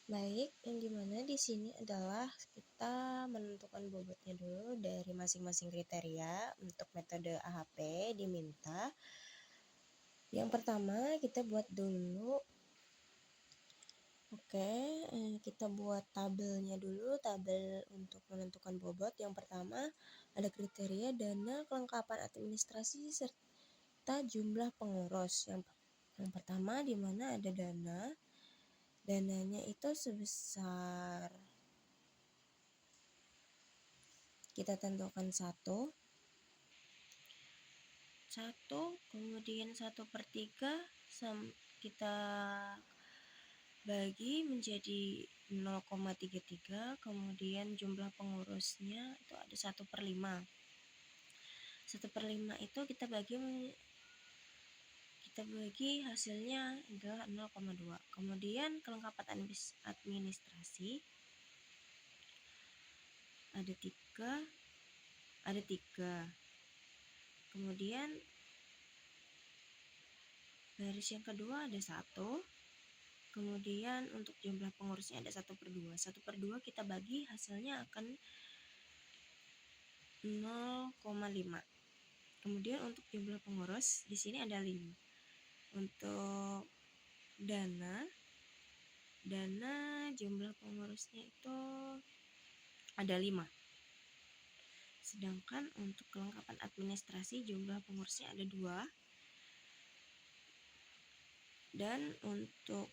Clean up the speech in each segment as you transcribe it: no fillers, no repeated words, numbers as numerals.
Baik, yang dimana di sini adalah kita menentukan bobotnya dulu dari masing-masing kriteria untuk metode AHP diminta. Yang pertama kita buat dulu, kita buat tabelnya dulu, tabel untuk menentukan bobot. Yang pertama ada kriteria dana kelengkapan administrasi serta jumlah pengurus. Yang pertama di mana ada dananya itu sebesar, kita tentukan satu, kemudian 1/3 kita bagi menjadi 0,33, kemudian jumlah pengurusnya itu ada 1/5. 1/5 itu kita bagi hasilnya adalah 0,2. Kemudian kelengkapan administrasi ada 3. Kemudian baris yang kedua ada 1. Kemudian untuk jumlah pengurusnya ada 1/2. 1/2 kita bagi hasilnya akan 0,5. Kemudian untuk jumlah pengurus di sini ada 5. Untuk dana jumlah pengurusnya itu ada 5. Sedangkan untuk kelengkapan administrasi jumlah pengurusnya ada 2. Dan untuk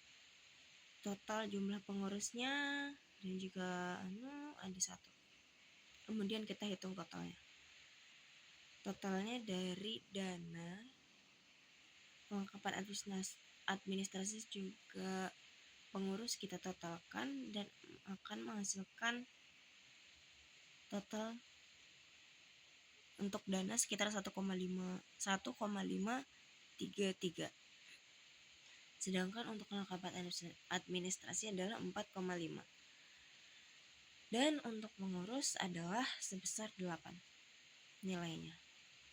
total jumlah pengurusnya dan juga ada 1. Kemudian kita hitung totalnya dari dana kelengkapan administrasi juga pengurus kita totalkan dan akan menghasilkan total untuk dana sekitar 1,533. Sedangkan untuk kelengkapan administrasi adalah 4,5. Dan untuk pengurus adalah sebesar 8 nilainya.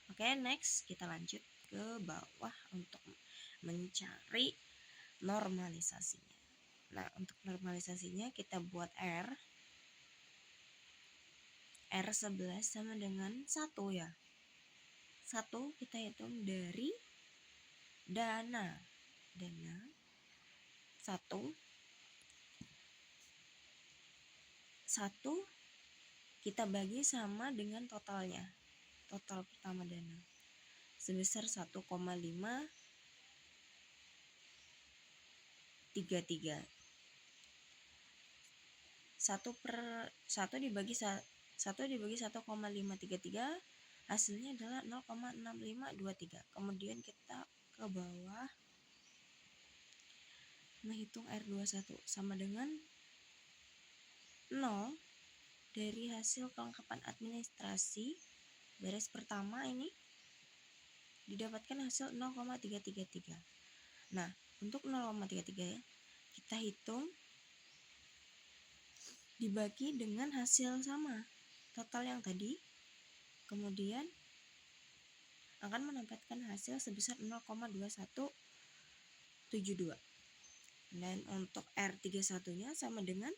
Oke, next kita lanjut ke bawah untuk mencari normalisasinya. Nah, untuk normalisasinya kita buat R11 sama dengan 1 ya. 1 kita hitung dari dana 1 kita bagi sama dengan totalnya. Total pertama dana sebesar 1,533. 1 dibagi 1,533 hasilnya adalah 0,6523. Kemudian kita ke bawah menghitung R21 sama dengan 0 dari hasil kelengkapan administrasi baris pertama ini didapatkan hasil 0,333. Nah, untuk 0,33 ya, kita hitung dibagi dengan hasil sama total yang tadi, kemudian akan mendapatkan hasil sebesar 0,2172. Dan untuk R31 nya sama dengan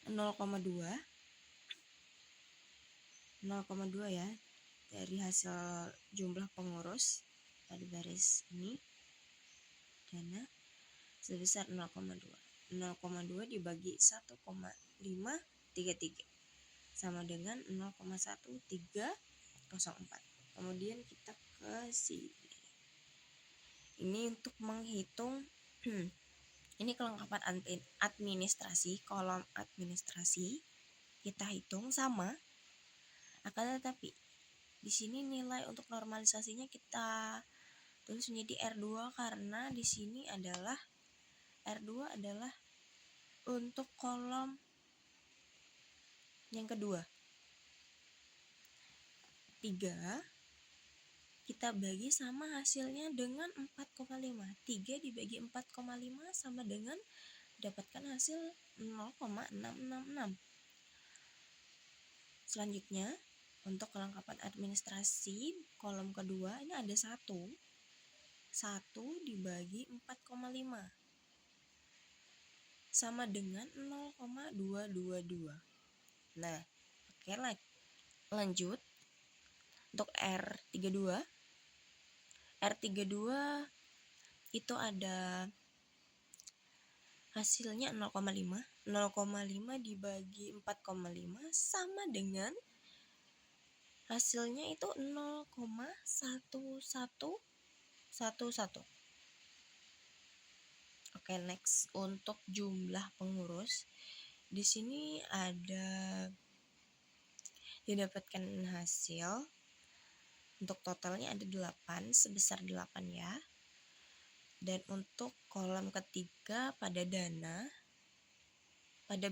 0,2 ya dari hasil jumlah pengurus pada baris ini dana sebesar 0,2. 0,2 dibagi 1,533 sama dengan 0,1304. Kemudian kita ke sini. Ini untuk menghitung ini kelengkapan administrasi, kolom administrasi kita hitung sama. Akan tetapi di sini nilai untuk normalisasinya kita tulis menjadi R2 karena di sini adalah R2 adalah untuk kolom yang kedua. 3 kita bagi sama hasilnya dengan 4,5. 3 dibagi 4,5 sama dengan dapatkan hasil 0,666. Selanjutnya untuk kelengkapan administrasi kolom kedua ini ada 1 dibagi 4,5. sama dengan 0,222. Nah, oke, lanjut untuk R32. R32 itu ada hasilnya 0,5. 0,5 dibagi 4,5 sama dengan hasilnya itu 0,1111. Oke, next untuk jumlah pengurus. Di sini ada didapatkan hasil untuk totalnya ada 8, sebesar 8 ya. Dan untuk kolom ketiga pada dana, pada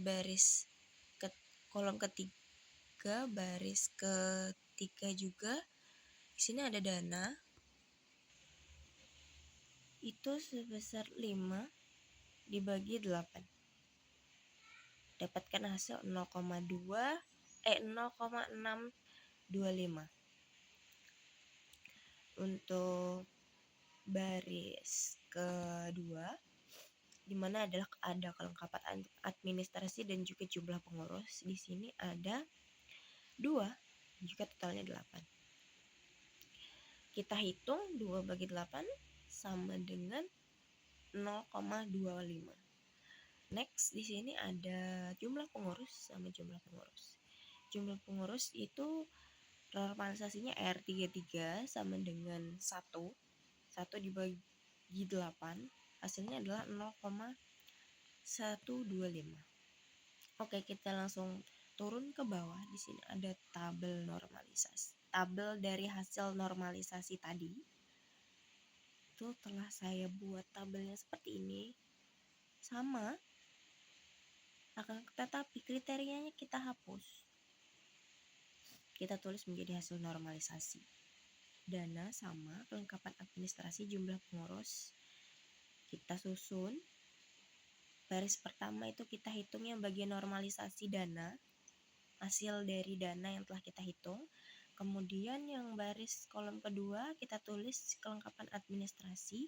kolom ketiga baris ketiga juga di sini ada dana itu sebesar 5 dibagi 8. Dapatkan hasil 0,625. Untuk baris kedua, di mana ada kelengkapan administrasi dan juga jumlah pengurus. Di sini ada 2, juga totalnya 8. Kita hitung 2 bagi 8 sama dengan 0,25. Next, di sini ada jumlah pengurus sama jumlah pengurus. Jumlah pengurus itu normalisasinya R33 sama dengan 1 dibagi 8, hasilnya adalah 0,125. Oke, kita langsung turun ke bawah. Di sini ada tabel normalisasi. Tabel dari hasil normalisasi tadi. Itu telah saya buat tabelnya seperti ini. Sama, akan tetapi kriterianya kita hapus. Kita tulis menjadi hasil normalisasi. Dana sama, kelengkapan administrasi, jumlah pengurus. Kita susun. Baris pertama itu kita hitung yang bagian normalisasi dana, hasil dari dana yang telah kita hitung. Kemudian yang baris kolom kedua kita tulis kelengkapan administrasi,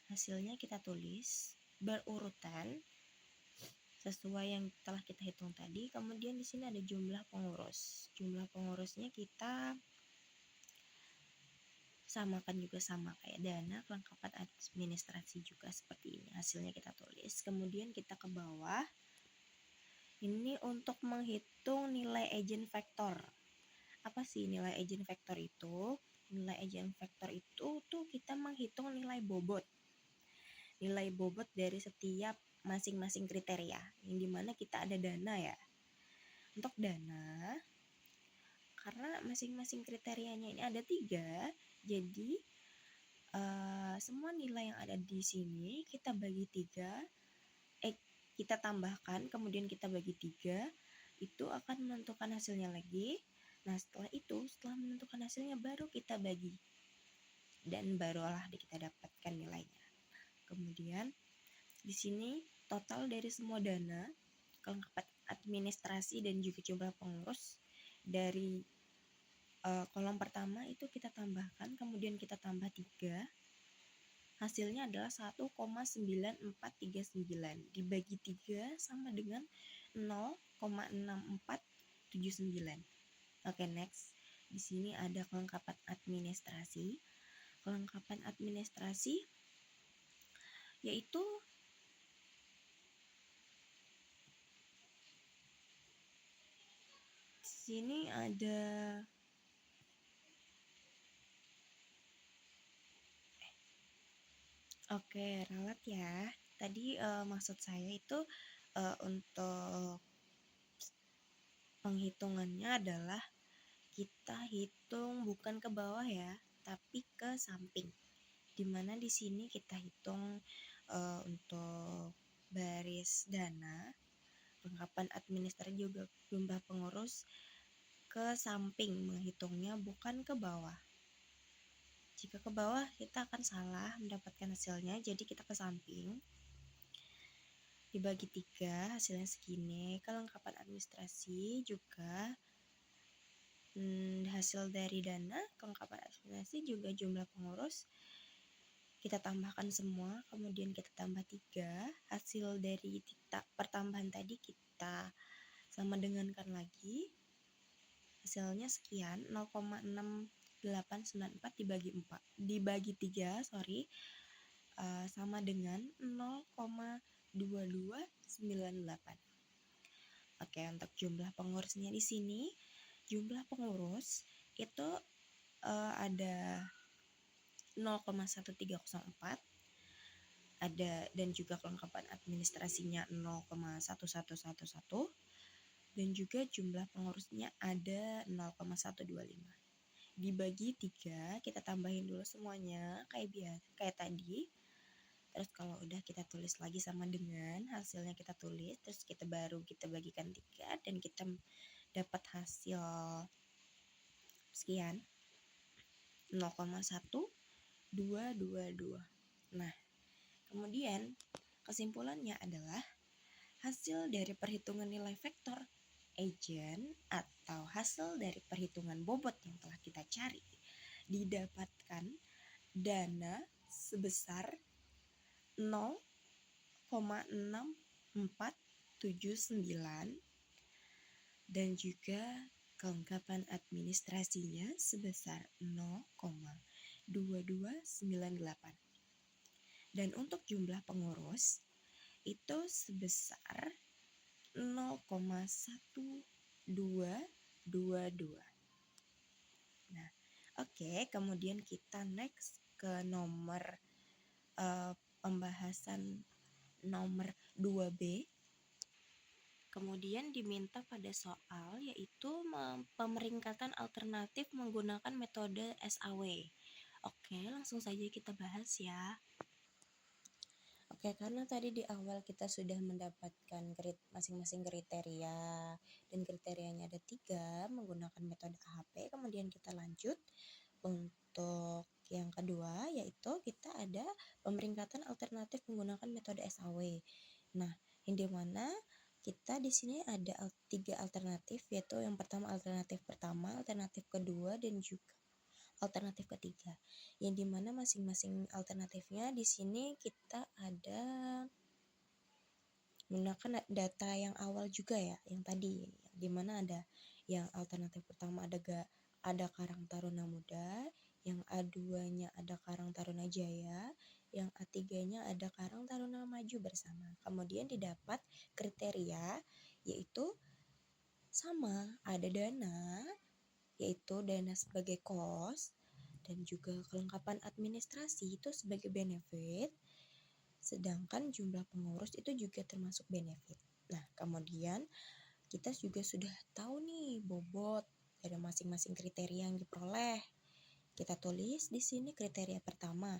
hasilnya kita tulis berurutan sesuai yang telah kita hitung tadi. Kemudian di sini ada jumlah pengurus. Jumlah pengurusnya kita samakan juga sama kayak dana, kelengkapan administrasi juga seperti ini. Hasilnya kita tulis. Kemudian kita ke bawah. Ini untuk menghitung nilai agent factor. Apa sih nilai agent factor itu? Nilai agent factor itu tuh kita menghitung nilai bobot. Nilai bobot dari setiap masing-masing kriteria, yang dimana kita ada dana ya. Untuk dana, karena masing-masing kriterianya ini ada 3, jadi semua nilai yang ada di sini kita bagi 3, kita tambahkan, kemudian kita bagi 3, itu akan menentukan hasilnya lagi. Nah, setelah menentukan hasilnya baru kita bagi, dan barulah kita dapatkan nilainya. Kemudian di sini total dari semua dana, kelengkapan administrasi dan juga jumlah pengurus dari kolom pertama itu kita tambahkan, kemudian kita tambah 3. Hasilnya adalah 1,9439 dibagi 3 sama dengan 0,6479. Oke, next. Di sini ada kelengkapan administrasi. Kelengkapan administrasi yaitu sini ada ralat ya. Tadi maksud saya itu untuk penghitungannya adalah kita hitung bukan ke bawah ya, tapi ke samping. Dimana di sini kita hitung untuk baris dana, kelengkapan administrasi juga jumlah pengurus ke samping menghitungnya, bukan ke bawah. Jika ke bawah kita akan salah mendapatkan hasilnya, jadi kita ke samping. Dibagi 3 hasilnya segini. Kelengkapan administrasi juga hasil dari dana, kelengkapan administrasi juga jumlah pengurus kita tambahkan semua, kemudian kita tambah 3, hasil dari pertambahan tadi kita sama dengankan lagi, hasilnya sekian, 0,6894 dibagi 3, sama dengan 0,2298. Oke, untuk jumlah pengurusnya di sini, jumlah pengurus itu ada 0,1304, ada dan juga kelengkapan administrasinya 0,1111, dan juga jumlah pengurusnya ada 0,125. Dibagi 3, kita tambahin dulu semuanya kayak tadi. Terus kalau udah kita tulis lagi sama dengan hasilnya, kita tulis, terus kita bagikan 3 dan kita dapat hasil sekian, 0,1222. Nah, kemudian kesimpulannya adalah hasil dari perhitungan nilai vektor agent atau hasil dari perhitungan bobot yang telah kita cari, didapatkan dana sebesar 0,6479 dan juga kelengkapan administrasinya sebesar 0,2298. Dan untuk jumlah pengurus itu sebesar 0,1222. Nah, oke, kemudian kita next ke nomor pembahasan nomor 2B. Kemudian diminta pada soal yaitu pemeringkatan alternatif menggunakan metode SAW. Oke, langsung saja kita bahas ya. Oke, karena tadi di awal kita sudah mendapatkan masing-masing kriteria, dan kriterianya ada 3 menggunakan metode AHP. Kemudian kita lanjut untuk yang kedua, yaitu kita ada pemeringkatan alternatif menggunakan metode SAW. Nah, yang dimana kita di sini ada 3 alternatif, yaitu yang pertama alternatif pertama, alternatif kedua, dan juga alternatif ketiga. Yang dimana masing-masing alternatifnya di sini kita ada menggunakan data yang awal juga ya, yang tadi, dimana ada yang alternatif pertama ada Karang Taruna Muda, yang A2-nya ada Karang Taruna Jaya, yang A3-nya ada Karang Taruna Maju Bersama. Kemudian didapat kriteria yaitu sama, ada dana, yaitu dana sebagai cost, dan juga kelengkapan administrasi itu sebagai benefit, sedangkan jumlah pengurus itu juga termasuk benefit. Nah, kemudian kita juga sudah tahu nih bobot dari masing-masing kriteria yang diperoleh. Kita tulis di sini kriteria pertama,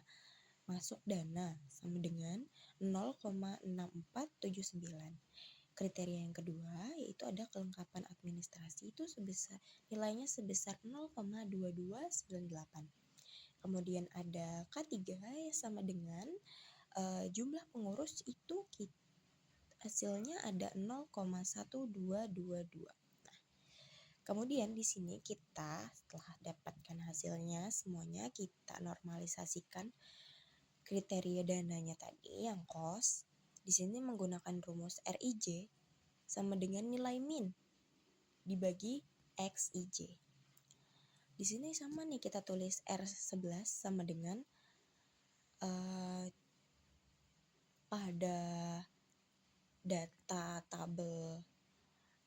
masuk dana sama dengan 0,6479. Kriteria yang kedua yaitu ada kelengkapan administrasi, itu nilainya sebesar 0,2298. Kemudian ada K3 yang sama dengan jumlah pengurus itu hasilnya ada 0,1222. Kemudian di sini kita setelah dapatkan hasilnya semuanya, kita normalisasikan kriteria dananya tadi yang cost. Di sini menggunakan rumus RIJ sama dengan nilai min dibagi XIJ. Di sini sama nih, kita tulis R11 sama dengan pada data tabel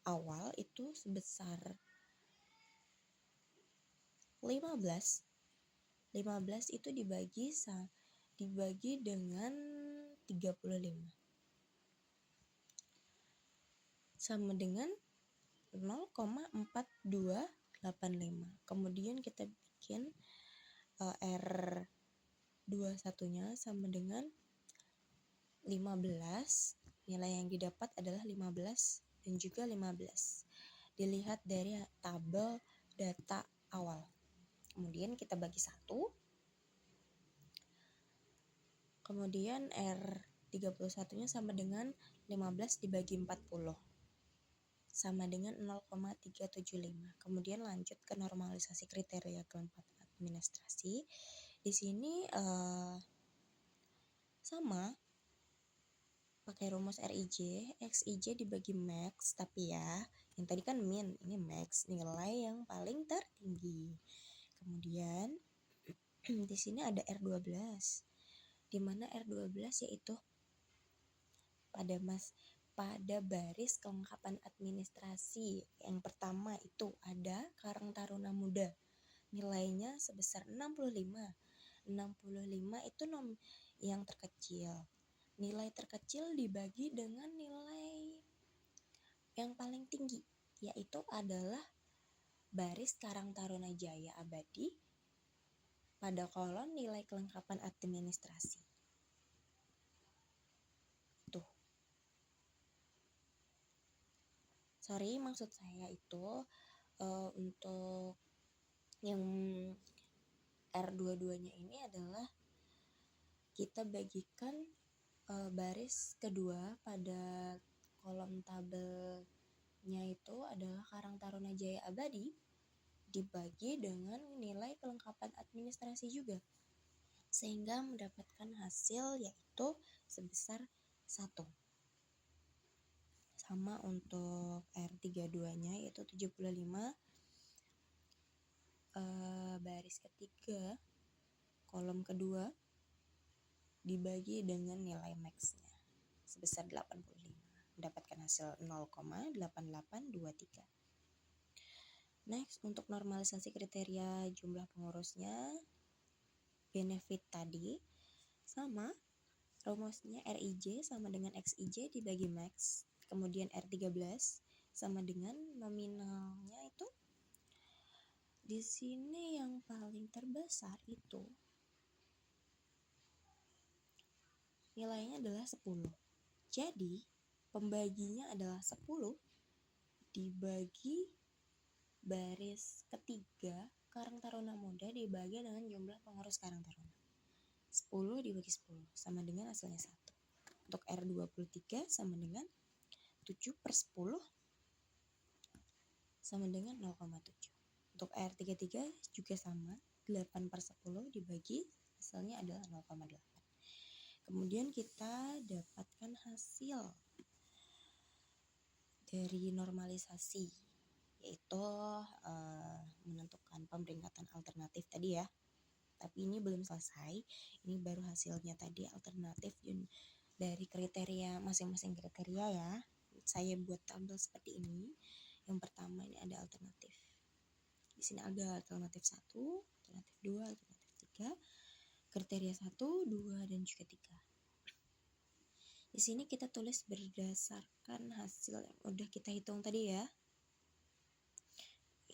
awal itu sebesar 15 itu dibagi dengan 35 sama dengan 0,4285. Kemudian kita bikin R21-nya sama dengan 15. Nilai yang didapat adalah 15 dan juga 15. Dilihat dari tabel data awal. Kemudian kita bagi 1. Kemudian R31-nya sama dengan 15 dibagi 40. Sama dengan 0,375. Kemudian lanjut ke normalisasi kriteria kelengkapan administrasi. Di sini Sama, pakai rumus RIJ, XIJ dibagi max, tapi ya, yang tadi kan min, ini max, nilai yang paling tertinggi. Kemudian di sini ada R12, di mana R12 yaitu pada baris kelengkapan administrasi. Yang pertama itu ada Karang Taruna Muda. Nilainya sebesar 65. 65 itu yang terkecil. Nilai terkecil dibagi dengan nilai yang paling tinggi, yaitu adalah baris Karang Taruna Jaya Abadi pada kolom nilai kelengkapan administrasi. Tuh. Sorry, maksud saya itu untuk yang R22-nya ini adalah kita bagikan baris kedua pada kolom tabelnya itu adalah Karang Taruna Jaya Abadi dibagi dengan nilai kelengkapan administrasi juga, sehingga mendapatkan hasil yaitu sebesar 1. Sama untuk R32-nya yaitu 75, baris ketiga kolom kedua dibagi dengan nilai max-nya sebesar 85, mendapatkan hasil 0,8823. Next, untuk normalisasi kriteria jumlah pengurusnya, benefit tadi sama, rumusnya RIJ sama dengan XIJ dibagi max, kemudian R13 sama dengan nominalnya itu di sini yang paling terbesar itu nilainya adalah 10. Jadi pembaginya adalah 10 dibagi baris ketiga Karang Taruna Muda dibagi dengan jumlah pengurus Karang Taruna. 10 dibagi 10 sama dengan hasilnya 1. Untuk R23 sama dengan 7/10 sama dengan 0,7. Untuk R33 juga sama, 8/10 dibagi hasilnya adalah 0,8. Kemudian kita dapatkan hasil dari normalisasi, yaitu menentukan pemeringkatan alternatif tadi ya. Tapi ini belum selesai, ini baru hasilnya tadi alternatif dari kriteria masing-masing kriteria ya. Saya buat tabel seperti ini. Yang pertama ini ada alternatif. Di sini ada alternatif 1, alternatif 2, alternatif 3, kriteria 1, 2, dan juga 3. Di sini kita tulis berdasarkan hasil yang udah kita hitung tadi ya.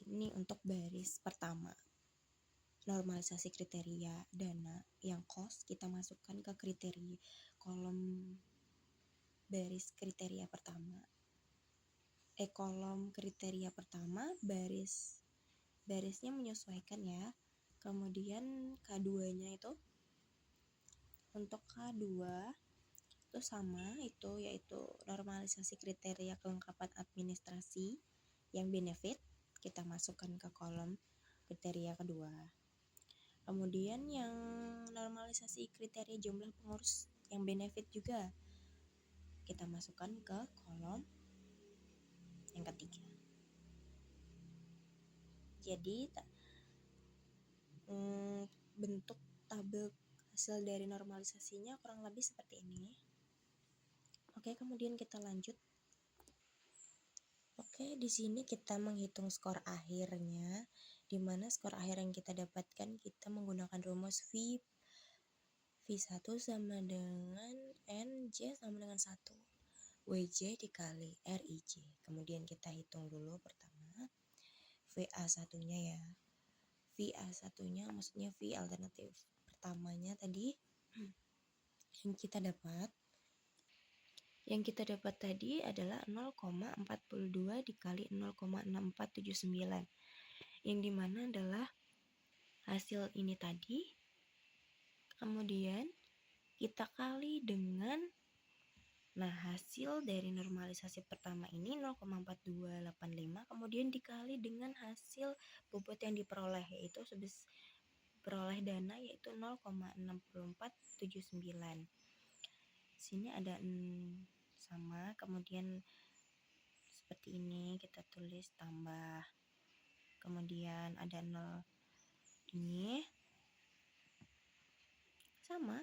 Ini untuk baris pertama, normalisasi kriteria dana yang kos kita masukkan ke kriteria kolom baris kriteria pertama. Kolom kriteria pertama barisnya menyesuaikan ya. Kemudian K2-nya itu untuk K2 itu sama, itu yaitu normalisasi kriteria kelengkapan administrasi yang benefit kita masukkan ke kolom kriteria kedua. Kemudian yang normalisasi kriteria jumlah pengurus yang benefit juga kita masukkan ke kolom yang ketiga. Jadi bentuk tabel hasil dari normalisasinya kurang lebih seperti ini. Oke, kemudian kita lanjut. Oke, di sini kita menghitung skor akhirnya, di mana skor akhir yang kita dapatkan kita menggunakan rumus V1 sama dengan NJ sama dengan 1, WJ dikali RIJ. Kemudian kita hitung dulu pertama VA1-nya ya. VA1-nya maksudnya V alternatif pertamanya tadi yang kita dapat tadi adalah 0,42 dikali 0,6479, yang dimana adalah hasil ini tadi, kemudian kita kali dengan hasil dari normalisasi pertama ini 0,4285, kemudian dikali dengan hasil bobot yang diperoleh, yaitu peroleh dana yaitu 0,6479. Sini ada sama, kemudian seperti ini kita tulis tambah, kemudian ada 0 ini sama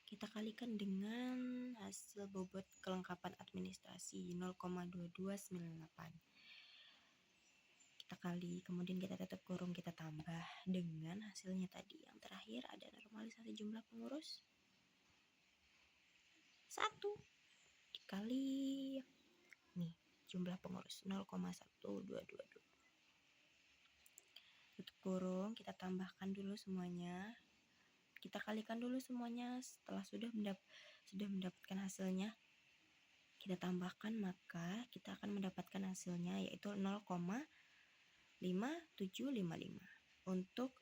kita kalikan dengan hasil bobot kelengkapan administrasi 0,2298. Kita kali, kemudian kita tutup kurung, kita tambah dengan hasilnya tadi. Yang terakhir ada normalisasi jumlah pengurus 1 dikali nih jumlah pengurus 0,1222. Tutup kurung, kita tambahkan dulu semuanya. Kita kalikan dulu semuanya. Setelah sudah mendapatkan hasilnya, kita tambahkan, maka kita akan mendapatkan hasilnya yaitu 0,5755. Untuk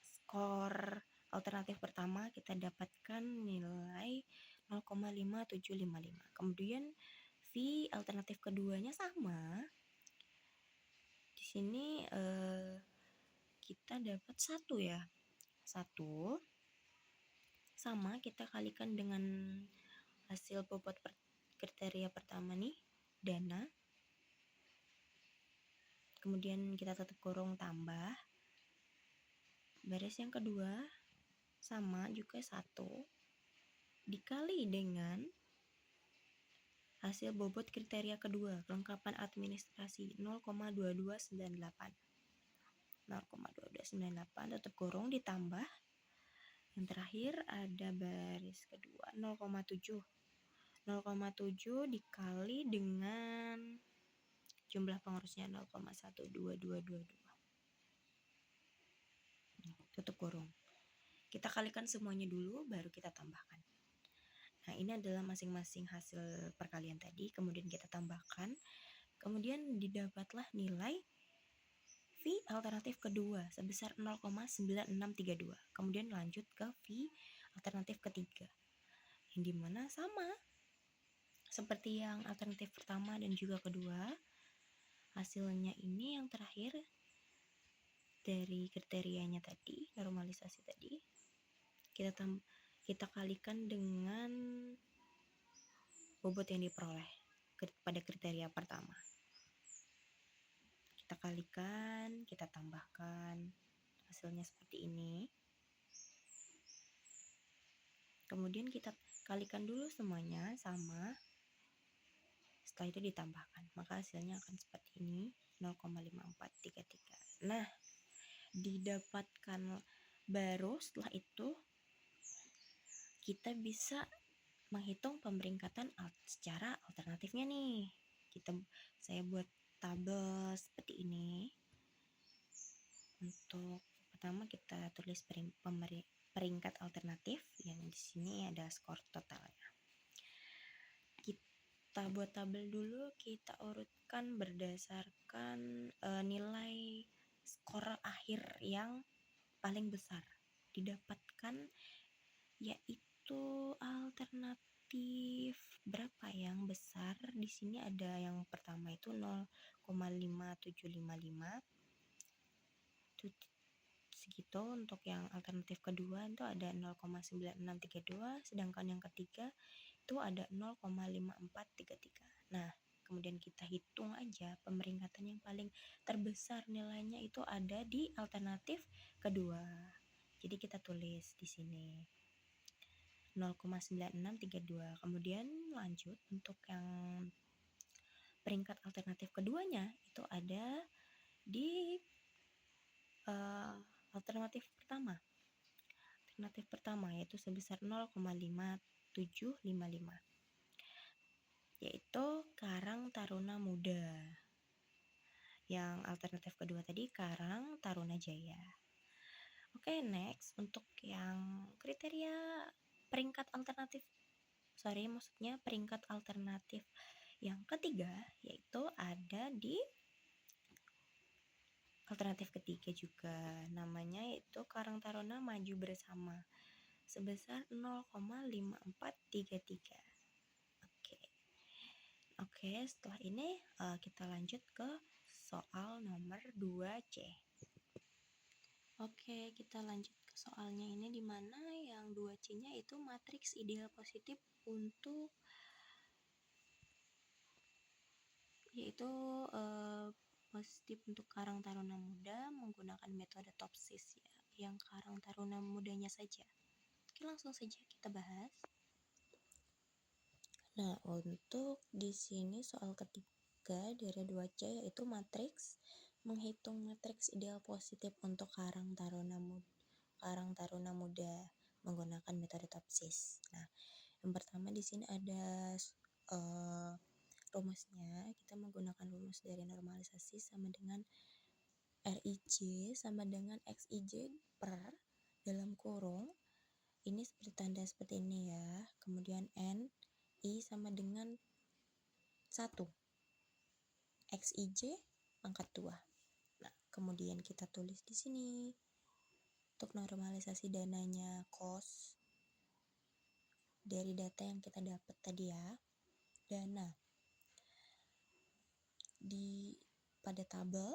skor alternatif pertama kita dapatkan nilai 0,5755. Kemudian V alternatif keduanya sama. Di sini kita dapat 1 ya. 1 sama kita kalikan dengan hasil bobot kriteria pertama nih, dana. Kemudian kita tutup kurung, tambah. Baris yang kedua sama juga 1 dikali dengan hasil bobot kriteria kedua, kelengkapan administrasi 0,2298. 0,2298 tutup kurung, ditambah. Yang terakhir ada baris kedua 0,7. 0,7 dikali dengan jumlah pengurusnya 0,12222. Tutup kurung. Kita kalikan semuanya dulu, baru kita tambahkan. Nah, ini adalah masing-masing hasil perkalian tadi, kemudian kita tambahkan, kemudian didapatlah nilai V alternatif kedua sebesar 0,9632. Kemudian lanjut ke V alternatif ketiga, yang dimana sama seperti yang alternatif pertama dan juga kedua. Hasilnya ini yang terakhir dari kriterianya tadi, normalisasi tadi, kita kalikan dengan bobot yang diperoleh pada kriteria pertama. Kita kalikan, kita tambahkan, hasilnya seperti ini. Kemudian kita kalikan dulu semuanya sama. Setelah itu ditambahkan, maka hasilnya akan seperti ini, 0,5433. Nah, didapatkan baru setelah itu kita bisa menghitung pemeringkatan secara alternatifnya nih. Saya buat tabel seperti ini. Untuk pertama kita tulis peringkat alternatif, yang di sini ada skor totalnya. Kita buat tabel dulu, kita urutkan berdasarkan nilai skor akhir yang paling besar didapatkan, yaitu alternatif berapa yang besar. Di sini ada yang pertama itu 0,5755 segitu. Untuk yang alternatif kedua itu ada 0,9632, sedangkan yang ketiga itu ada 0,5433. Nah, kemudian kita hitung aja pemeringkatan yang paling terbesar nilainya itu ada di alternatif kedua. Jadi kita tulis di sini 0,9632. Kemudian lanjut untuk yang peringkat alternatif keduanya itu ada di alternatif pertama. Alternatif pertama yaitu sebesar 0,5755. Yaitu Karang Taruna Muda. Yang alternatif kedua tadi Karang Taruna Jaya. Oke, next untuk yang kriteria peringkat alternatif yang ketiga, yaitu ada di alternatif ketiga juga, namanya yaitu Karang Taruna Maju Bersama sebesar 0,5433. Oke, setelah ini kita lanjut ke soal nomor 2C. Oke, kita lanjut soalnya ini dimana yang 2C-nya itu matriks ideal positif untuk yaitu positif untuk Karang Taruna Muda menggunakan metode Topsis ya, yang Karang Taruna Mudanya saja. Oke, langsung saja kita bahas. Nah, untuk di sini soal ketiga dari 2C yaitu matriks menghitung matriks ideal positif untuk Karang Taruna Muda menggunakan metode Topsis. Nah, yang pertama di sini ada rumusnya. Kita menggunakan rumus dari normalisasi sama dengan RIJ sama dengan XIJ per dalam kurung. Ini seperti tanda seperti ini ya. Kemudian N I sama dengan 1. XIJ pangkat 2. Nah, kemudian kita tulis di sini untuk normalisasi dananya cos dari data yang kita dapat tadi ya. Dana pada tabel